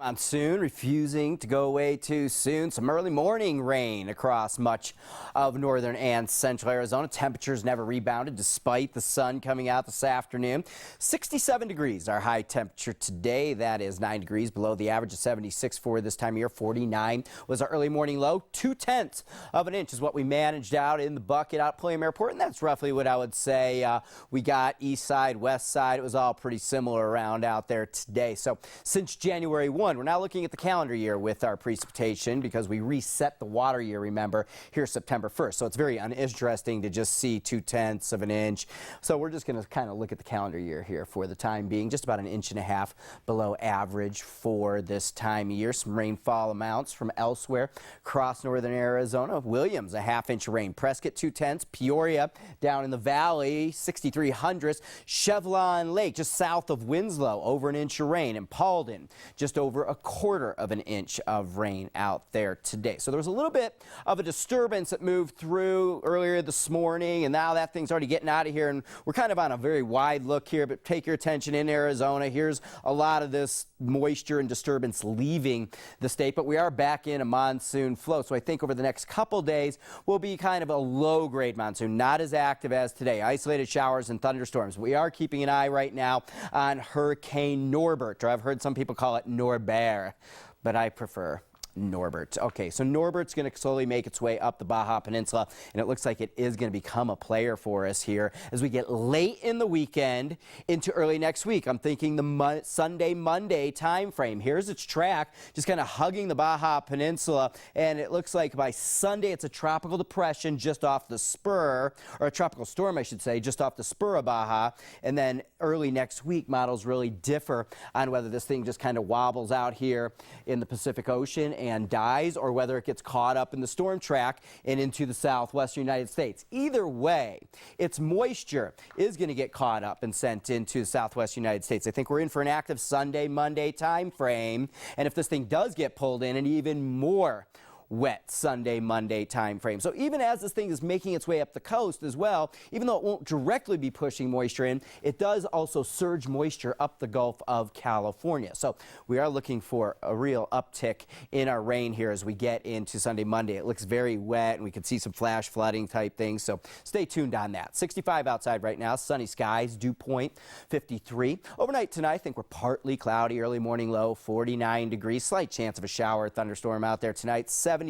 Monsoon refusing to go away too soon. Some early morning rain across much of northern and central Arizona. Temperatures never rebounded despite the sun coming out this afternoon. 67 degrees our high temperature today. That is 9 degrees below the average of 76 for this time of year. 49 was our early morning low. 2/10 of an inch is what we managed out in the bucket out at Pulliam Airport, and that's roughly what I would say we got east side, west side. It was all pretty similar around out there today. So since January 1, we're now looking at the calendar year with our precipitation because we reset the water year, remember, here September 1st. So it's very uninteresting to just see 2/10 of an inch. So we're just going to kind of look at the calendar year here for the time being. Just about 1.5 inches below average for this time of year. Some rainfall amounts from elsewhere across northern Arizona. Williams, 1/2 inch of rain. Prescott, 2/10. Peoria, down in the valley, 6,300. Chevelon Lake, just south of Winslow, over 1 inch of rain. And Paulden, just over 1/4 of an inch of rain out there today. So there was a little bit of a disturbance that moved through earlier this morning, and now that thing's already getting out of here, and we're kind of on a very wide look here, but take your attention in Arizona. Here's a lot of this moisture and disturbance leaving the state, but we are back in a monsoon flow. So I think over the next couple days will be kind of a low-grade monsoon, not as active as today. Isolated showers and thunderstorms. We are keeping an eye right now on Hurricane Norbert, or I've heard some people call it Norbert, but I prefer Norbert. Okay, so Norbert's going to slowly make its way up the Baja Peninsula, and it looks like it is going to become a player for us here as we get late in the weekend into early next week. I'm thinking the Sunday, Monday time frame. Here's its track, just kind of hugging the Baja Peninsula, and it looks like by Sunday it's a tropical depression just off the spur, or a tropical storm, I should say, just off the spur of Baja, and then early next week models really differ on whether this thing just kind of wobbles out here in the Pacific Ocean and dies, or whether it gets caught up in the storm track and into the southwestern United States. Either way, its moisture is going to get caught up and sent into the southwest United States. I think we're in for an active Sunday, Monday time frame, and if this thing does get pulled in, an even more wet Sunday, Monday time frame. So even as this thing is making its way up the coast as well, even though it won't directly be pushing moisture in, it does also surge moisture up the Gulf of California. So we are looking for a real uptick in our rain here as we get into Sunday, Monday. It looks very wet, and we can see some flash flooding type things. So stay tuned on that. 65 outside right now, sunny skies, dew point 53. Overnight tonight, I think we're partly cloudy, early morning low 49 degrees. Slight chance of a shower or thunderstorm out there tonight. 77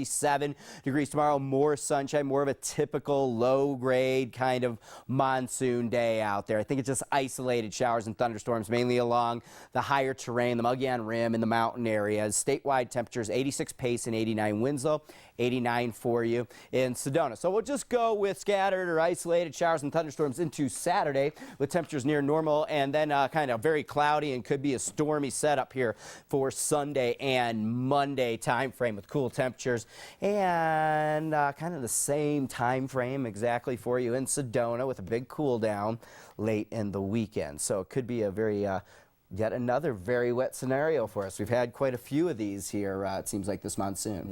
degrees tomorrow, more sunshine, more of a typical low-grade kind of monsoon day out there. I think it's just isolated showers and thunderstorms, mainly along the higher terrain, the Mogollon Rim and the mountain areas. Statewide temperatures 86 Pace and 89 Winslow, 89 for you in Sedona. So we'll just go with scattered or isolated showers and thunderstorms into Saturday with temperatures near normal, and then kind of very cloudy and could be a stormy setup here for Sunday and Monday time frame with cool temperatures. And kind of the same time frame exactly for you in Sedona with a big cool down late in the weekend. So it could be a very yet another very wet scenario for us. We've had quite a few of these here, it seems like, this monsoon.